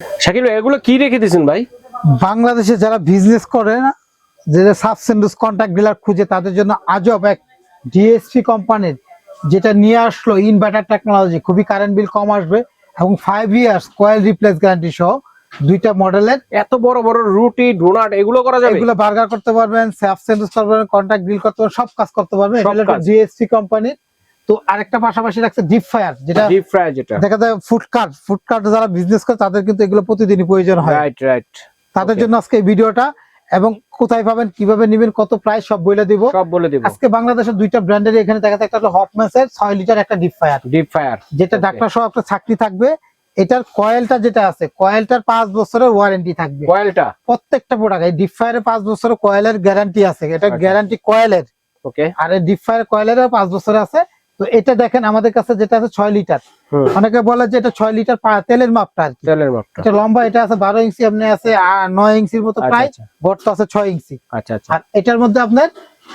শাকিল ভাই এগুলো কি রেখে দিয়েছেন ভাই? বাংলাদেশে যারা বিজনেস করে না, যারা সাবসেন্ডুস কন্ট্যাক্ট ডিলার খুঁজে তাদের জন্য আজব এক ডিএসপি কোম্পানির যেটা নিয়ে আসলো ইনভার্টার টেকনোলজি, খুবই কারেন্ট বিল কম আসবে এবং 5 ইয়ার্স কয়েল রিপ্লেস গ্যারান্টি সহ দুইটা মডেলের। এত বড় বড় রুটি ডোনাট এগুলো করা যাবে? এগুলো বার্গার করতে পারবেন, সাবসেন্ডুস করতে পারবেন, কন্ট্যাক্ট ডিল করতে পারবেন, সব কাজ করতে পারবেন। এটা ডিএসপি কোম্পানির। তো আরেকটা পাশাপাশি রাখছে ডিপ ফায়ার, যেটা দেখা যায় ফুডকার্ট যারা বিজনেস করে তাদের কিন্তু এগুলো প্রতিদিনই প্রয়োজন হয়। রাইট। তাদের জন্য আজকে এই ভিডিওটা, এবং কোথায় পাবেন, কিভাবে নেবেন, কত প্রাইস সব বলে দিব। আজকে বাংলাদেশের দুইটা ব্র্যান্ডের এখানে দেখা যায়, একটা হলো হপম্যান্সের 6 লিটার, একটা ডিপ ফায়ার যেটা ডাক্তার সহ আপনার চাকরি থাকবে। এটার কয়েলটা যেটা আছে, কয়েলটার 5 বছরের ওয়ারেন্টি থাকবে। কয়েলটা প্রত্যেকটা প্রোডাক্ট, এই ডিপ ফায়ারে 5 বছরের কয়েলের গ্যারান্টি আছে। এটা গ্যারান্টি কয়েলের, ওকে। আর এই ডিপ ফায়ার কয়েলের 5 বছর আছে। তো এটা দেখেন আমাদের কাছে যেটা আছে 6 লিটার। অনেকে বলে যে এটা 6 লিটার তেলের মাপটা আর কি, তেলের মাপটা। এটা লম্বা, এটা আছে 12 ইঞ্চি, এমনি আছে 9 ইঞ্চির মতো প্রায়, বড়টা আছে 6 ইঞ্চি। আচ্ছা। আর এটার মধ্যে আপনার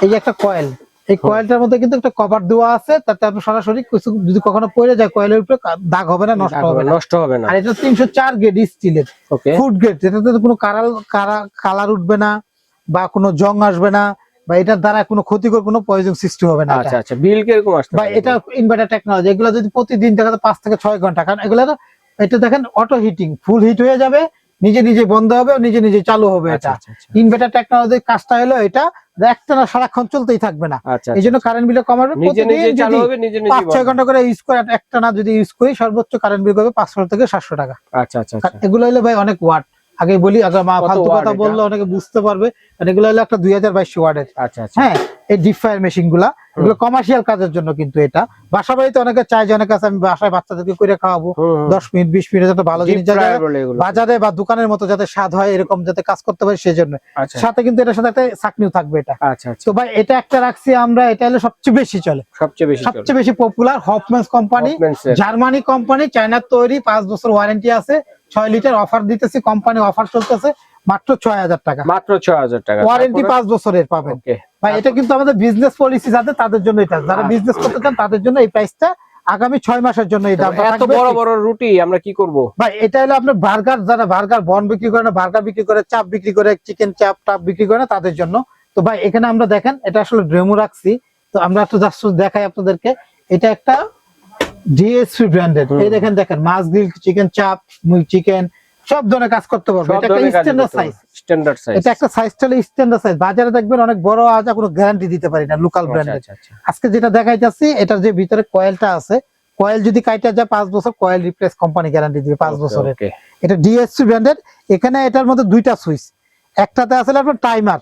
এই যে একটা কয়েল, এই কয়েলটার মধ্যে কিন্তু একটা কভার দেওয়া আছে, তাতে আপনি সরাসরি কিছু যদি কখনো পড়ে যায় কয়েলের উপরে দাগ হবে না, নষ্ট হবে না। আর এটা 304 গ্রেড স্টিলের, ফুড গ্রেড, এটাতে কোনো কালার উঠবে না বা কোনো জং আসবে না, বা এটার দ্বারা কোনো ক্ষতিকর কোনো পয়জন সৃষ্টি হবে না। আচ্ছা। বিল কিরকম আসছে ভাই? এটা ইনভার্টার টেকনোলজি। এগুলো যদি প্রতিদিন দেখা যায় 5 থেকে 6 ঘন্টা, কারণ এগুলো এটা দেখেন অটো হিটিং, ফুল হিট হয়ে যাবে, নিজে বন্ধ হবে, নিজে চালু হবে। এটা ইনভার্টার টেকনোলজির কাজটা হলো এটা একটানা সারাক্ষণ চলতেই থাকবে না। এই জন্য কারেন্ট বিল কমাবে। প্রতিদিন যদি 5-6 ঘন্টা করে ইউজ করে, একটানা যদি ইউজ করি, সর্বোচ্চ কারেন্ট বিল হবে 500 থেকে 700 টাকা। আচ্ছা। এগুলো হলো ভাই অনেক ওয়াট। আগে বলি, ফালতু কথা বললে অনেকে বুঝতে পারবে। এগুলো হলো একটা 2022 ওয়াটের। হ্যাঁ, এই ডিপ ফায়ার মেশিন গুলা, এগুলো কমার্শিয়াল কাজের জন্য। কিন্তু এটা বাসা বাড়িতে অনেকে চায় যে অনেক কাছে আমি বাসায় বাচ্চাদেরকে করে খাওয়াবো, 10 মিনিট 20 মিনিট যাতে ভালো জিনিস বাজারে বা দোকানের মতো যাতে স্বাদ হয়, এরকম যাতে কাজ করতে পারে সেজন্য। সাথে কিন্তু এটার সাথে একটা চাকনিও থাকবে এটা। তো ভাই এটা একটা রাখছি আমরা, এটা হলো সবচেয়ে বেশি চলে, সবচেয়ে বেশি পপুলার হপম্যান্স কোম্পানি, জার্মানি কোম্পানি, চায়নার তৈরি, 5 বছর ওয়ারেন্টি আছে। 6 লিটার অফার দিতেছি, কোম্পানি অফার চলতেছে মাত্র 6000 টাকা, মাত্র 6000 টাকা ওয়ারেন্টি 5 বছরের পাবেন। ভাই এটা কিন্তু আমাদের বিজনেস পলিসি, যাদের তাদের জন্য, এটা যারা বিজনেস করতে চান তাদের জন্য এই প্রাইসটা আগামী 6 মাসের জন্য এই দামটা থাকবে। এত বড় বড় রুটি আমরা কি করব ভাই? এটা হলো আপনার বার্গার, যারা বার্গার বন বিক্রি করে না, বার্গার বিক্রি করে, চাপ বিক্রি করে, চিকেন চাপ টাপ বিক্রি করে না, তাদের জন্য। তো ভাই এখানে আমরা দেখেন, এটা আসলে ডেমো রাখছি, তো আমরা একটু জাস্ট দেখাই আপনাদেরকে। এটা একটা ডিএসপি ব্র্যান্ডেড। এই দেখেন মাছ গ্রিল, চিকেন চাপ, চিকেন সব ধরনের কাজ করতে পারবে। এটা একটা স্ট্যান্ডার্ড সাইজ, এটা একটা সাইজটা হলো স্ট্যান্ডার্ড সাইজ। বাজারে দেখবেন অনেক বড়, আজ কোনো গ্যারান্টি দিতে পারি না লোকাল ব্র্যান্ডের। আজকে যেটা দেখাইতেছি, এটার যে ভিতরে কয়েলটা আছে, কয়েল যদি কাটা যায় 5 বছর কয়েল রিপ্লেস কোম্পানি গ্যারান্টি দিবে 5 বছরের। এটা ডিএসপি ব্র্যান্ডেড। এখানে এটার মধ্যে দুইটা সুইচ, একটাতে আছে আপনার টাইমার,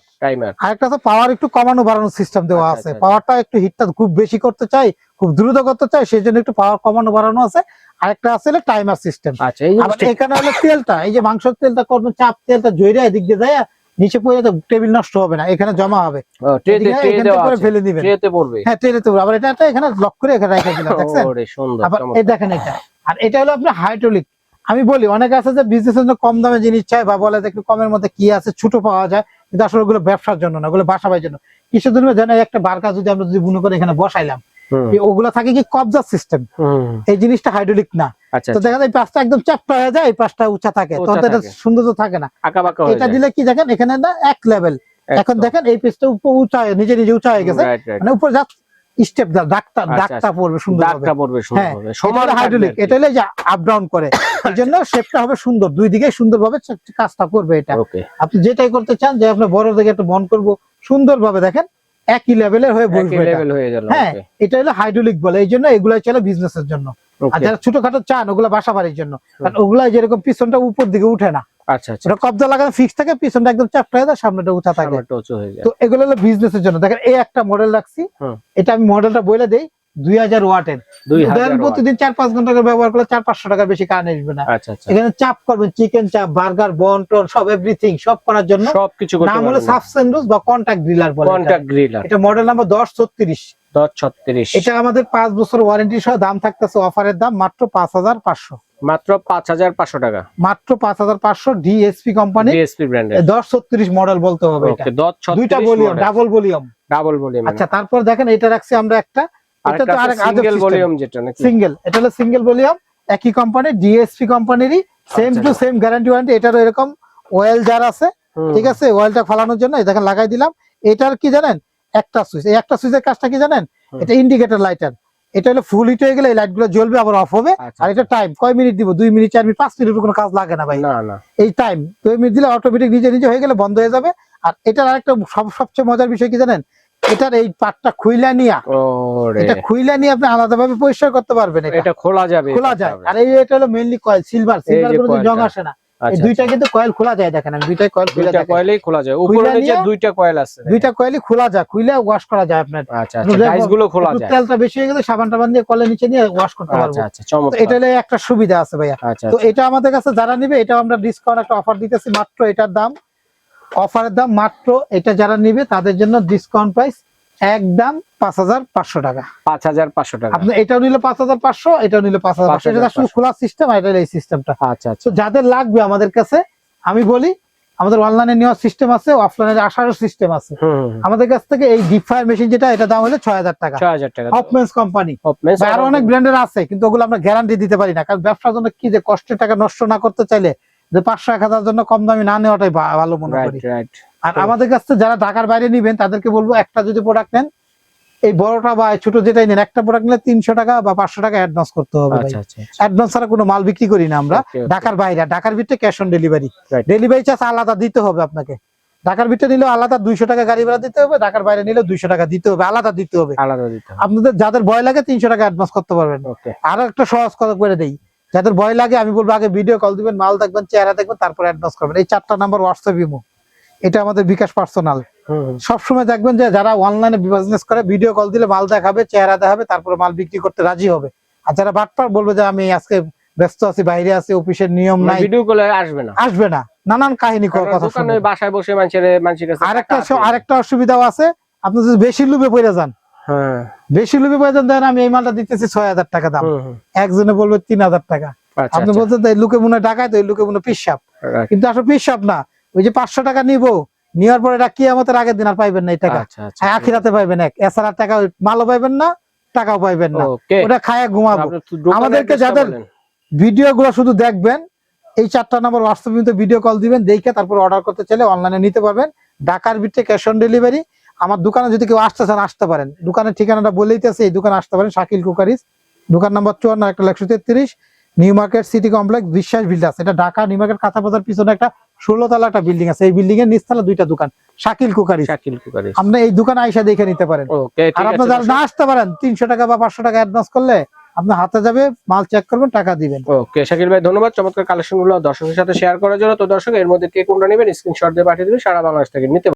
আরেকটা আছে পাওয়ার একটু কমানো বাড়ানো সিস্টেম দেওয়া আছে। পাওয়ারটা একটু হিটটা খুব বেশি করতে চাই, খুব দ্রুত করতে চাই, সেই জন্য একটু পাওয়ার কমানো বাড়ানো আছে। আরেকটা আছে টাইমার সিস্টেম। এখানে হলো তেলটা, এই যে মাংসের তেলটা করবেন, চাপ তেলটা জয়রা এদিক দিয়ে যায়, নিচে পড়ে টেবিল নষ্ট হবে না, এখানে জমা হবে, ফেলে দিবেন। হ্যাঁ, ট্রেতে পড়বে। আবার এটা এখানে লক করে এখানে রেখে দিলাম, দেখছেন? আবার এই দেখেন এটা। আর এটা হলো আপনার হাইড্রোলিক। আমি বলি অনেকে আছে যে বিজনেসের জন্য কম দামে জিনিস চায়, বা বলে যে একটু কমের মধ্যে কি আছে, ছোট পাওয়া যায়, কিন্তু আসলে ওগুলো ব্যবসার জন্য না, ওগুলো বাসা বাড়ির জন্য। কিসের জন্য জানেন? একটা বার্গার যদি আমরা মনে করে এখানে বসাইলাম, ওগুলা থাকে কি কবজা সিস্টেম, এই জিনিসটা হাইড্রোলিক না। তো দেখা যায় পাঁচটা একদম চাপটা হয়ে যায়, এই পাঁচটা উঁচা থাকে, তখন এটা সুন্দর থাকে না। এটা দিলে কি দেখেন, এখানে না এক লেভেল। এখন দেখেন এই পেজটা উপর উঁচা, নিজে উঁচা হয়ে গেছে, মানে উপর যা স্টেপ দাগটা পড়বে সুন্দর হবে। সমান হাইড্রোলিক, এটা হলো যে আপ ডাউন করে, এই জন্য শেপটা হবে সুন্দর, দুই দিকে সুন্দরভাবে কাজটা করবে। এটা আপনি যেটাই করতে চান, যে আপনার বড় দিকে একটু বন্ধ করবো, সুন্দরভাবে দেখেন একই লেভেলের হয়ে বসবে। হ্যাঁ, এটা হলো হাইড্রোলিক বলে, এই জন্য এগুলাই চলে বিজনেসের জন্য। আর যারা ছোটখাটো চান, ওগুলা বাসা বাড়ির জন্য, কারণ ওগুলা যেরকম পিছনটা উপর দিকে উঠে না, কবজা লাগানো ফিক্স থাকে, পিছনটা একদম চাপটা হয়ে যায়, সামনেটা উঁচা থাকে। তো এগুলো হলো বিজনেসের জন্য। দেখেন এই একটা মডেল রাখছি, এটা আমি মডেলটা বলে দেই, 2000 ওয়াটের। প্রতিদিন 4-5 ঘন্টা করে ব্যবহার করলে 400-500 টাকার বেশি কারেন্ট আসবে না। এখানে চাপ করবেন, চিকেন চাপ, বার্গার, বন টন, সব এভরিথিং সব করার জন্য। সবকিছু নাম হলো সাবসেন্ডুস বা কন্টাক্ট গ্রিলার বলে। এটা মডেল নাম্বার 1036। এটা আমাদের 5 বছর ওয়ারেন্টি সহ। দাম থাকতেছে অফারের দাম মাত্র 5500, মাত্র 5500 টাকা, মাত্র 5500। ডিএসপি কোম্পানি, ডিএসপি ব্র্যান্ডের 1036 মডেল বলতে হবে। এটা দুইটা ভলিউম, ডাবল ভলিউম। আচ্ছা, তারপর দেখেন এটা রাখছি আমরা একটা, এটা তো আরেক সিঙ্গেল ভলিউম, যেটা নাকি সিঙ্গেল, এটা হলো সিঙ্গেল ভলিউম, একই কোম্পানি, ডিএসপি কোম্পানিরই। Same to same guarantee warranty. এটারও এরকম অয়েল জার আছে, ঠিক আছে, অয়েলটা ফালানোর জন্য এই দেখেন লাগাই দিলাম। এটার কি জানেন, একটা সুইচ, এই একটা সুইচের কাজটা কি জানেন, এটা ইন্ডিকেটর লাইটার। এটা হলো ফুল হিট হয়ে গেলে এই লাইট গুলো জ্বলবে আবার অফ হবে। আর এটা টাইম কয় মিনিট দিব, 2 মিনিট 4 মিনিট 5 মিনিটের কোনো কাজ লাগে না ভাই। না না, এই টাইম 2 মিনিট দিলে অটোমেটিক নিজে নিজে হয়ে গেলে বন্ধ হয়ে যাবে। আর এটার আরেকটা সবচেয়ে মজার বিষয় কি জানেন, এটার এই পার্টটা খুইলা নিয়া, এটা খুইলা নিয়ে আপনি আলাদাভাবে পরিষ্কার করতে পারবেন। এটা খোলা যাবে, খোলা যায়। আর এটা হলো মেইনলি কয়েল, সিলভার কোনো জং আসে না। এই দুইটা কিন্তু কয়েল খোলা যায়, দেখেন আমি দুইটা কয়েল খোলা যায়, কয়েলই খোলা যায়, উপরে নিচে দুইটা কয়েল আছে, দুইটা কয়েলই খোলা যায়, খুলে ওয়াশ করা যায় আপনার। আচ্ছা আচ্ছা, ডাইস গুলো খোলা যায়, তেলটা বেশি হয়ে গেলে সাবান টাবান দিয়ে কলের নিচে নিয়ে ওয়াশ করতে পারবো। আচ্ছা আচ্ছা, চমৎকার। এটা হলো একটা সুবিধা আছে ভাইয়া। তো এটা আমাদের কাছে যারা নিবে, এটা আমরা ডিসকাউন্ট একটা অফার দিতেছি, মাত্র এটার দাম, অফারের দাম মাত্র এটা যারা নিবে তাদের জন্য ডিসকাউন্ট প্রাইস একদম 5500 টাকা। 5500 টাকা। আপনি এটাও নিলে 5500, এটাও নিলে 5500, এটা শুধু খোলা সিস্টেম, আর এটা এই সিস্টেমটা। আচ্ছা আচ্ছা, তো যাদের লাগবে আমাদের কাছে, আমি বলি আমাদের অনলাইনে নেওয়ার সিস্টেম আছে, অফলাইনে আসারও সিস্টেম আছে। আমাদের কাছ থেকে এই ডিপ ফায়ার মেশিন যেটা, এটা দাম হলো 6000 টাকা। 6000 টাকা। হপমেন্স কোম্পানি, আরো অনেক ব্র্যান্ডের আছে, কিন্তু ওগুলো আমরা গ্যারান্টি দিতে পারি না, কারণ ব্যবসার জন্য কি যে কষ্টের টাকা নষ্ট না করতে চাইলে যে 500-1000 জন্য কম দামি না নেওয়াটাই ভালো মনে করি। আর আমাদের কাছ থেকে যারা ঢাকার বাইরে নিবেন তাদেরকে বলবো, একটা যদি প্রোডাক্ট নেন, এই বড়টা বা ছোট যেটাই নেন, একটা প্রোডাক্ট নিলে 300 টাকা বা 500 টাকা অ্যাডভান্স করতে হবে। অ্যাডভান্স ছাড়া কোনো মাল বিক্রি করি না আমরা ঢাকার বাইরে। ঢাকার ভিতরে cash on delivery, delivery charge আলাদা দিতে হবে আপনাকে। ঢাকার ভিতরে নিলেও আলাদা 200 টাকা গাড়ি ভাড়া দিতে হবে, ঢাকার বাইরে নিলেও 200 টাকা দিতে হবে, আলাদা দিতে হবে। আপনাদের যাদের ভয় লাগে 300 টাকা অ্যাডভান্স করতে পারবেন। আর একটা সহজ কথা করে দেই, যাদের ভয় লাগে আমি বলবো আগে ভিডিও কল দিবেন, মাল দেখবেন, চেহারা দেখবেন, তারপর অ্যাডভান্স করবেন। এই 4টা নাম্বার হোয়াটসঅ্যাপ ইমো, এটা আমাদের বিকাশ পার্সোনাল। সবসময় দেখবেন যে যারা অনলাইনে বিজনেস করে, ভিডিও কল দিলে মাল দেখাবে, চেহারা দেখাবে, তারপরে মাল বিক্রি করতে রাজি হবে। আর যারা বাটপার বলবে যে আমি আজকে ব্যস্ত আছি, বাইরে আছি, অফিসের নিয়ম নাই, ভিডিও কলে আসবে না, নানান কাহিনী কথা শুনে বাসায় বসে মানুষের কাছে। আরেকটা অসুবিধাও আছে, আপনি যদি বেশি লুবে পড়ে যান, বেশি লুবে পড়ে যান, দেন আমি এই মালটা দিতেছি 6000 টাকা দাম, একজনে বলবে 3000 টাকা। আপনি বলছেন এই লুকে মনে ডাকায়, তো এই লুকে মনে পিসাব, কিন্তু আসলে পিসাব না, ওই যে 500 টাকা নিবো, নেওয়ার পরে এটা কিয়ামতের আগের দিন আর পাইবেন না এই টাকা, আখিরাতে পাইবেন এক, এছাড়া টাকা মালও পাইবেন না, টাকাও পাইবেন না, ওটা খায়া ঘুমাবো। আমাদেরকে যাদের ভিডিও গুলো শুধু দেখবেন, এই 4টা নাম্বার হোয়াটসঅ্যাপ ভিডিও কল দিবেন, দেখে তারপর অর্ডার করতে চাইলে অনলাইনে নিতে পারবেন। ঢাকার ভিতরে ক্যাশ অন ডেলিভারি। আমার দোকানে যদি কেউ আসতে চান আসতে পারেন, দোকানের ঠিকানাটা বলেইতেছে, এই দোকানে আসতে পারেন, শাকিল কুকারিজ, দোকান number 54-133, new market city complex, বিশ্বাস বিল্ডার্স। এটা ঢাকা নিউ মার্কেট কাঁথা বাজার পিছনে একটা 16 তলা একটা বিল্ডিং আছে, এই বিল্ডিং এর নিচতলা 2টা দোকান, শাকিল কুকারিজ। আপনি এই দোকানে আইসা দেখে নিতে পারেন। আর আপনি যারা না আসতে পারেন, 300 টাকা বা 500 টাকা অ্যাডভান্স করলে আপনার হাতে যাবে, মাল চেক করবেন, টাকা দিবেন। ওকে শাকিল ভাই, ধন্যবাদ চমৎকার কালেকশন গুলো দর্শকের সাথে শেয়ার করার জন্য। তো দর্শক, এর মধ্যে কে কোনটা নেবেন স্ক্রিনশট দিয়ে পাঠিয়ে দিবেন, সারা বাংলাদেশ থেকে নিতে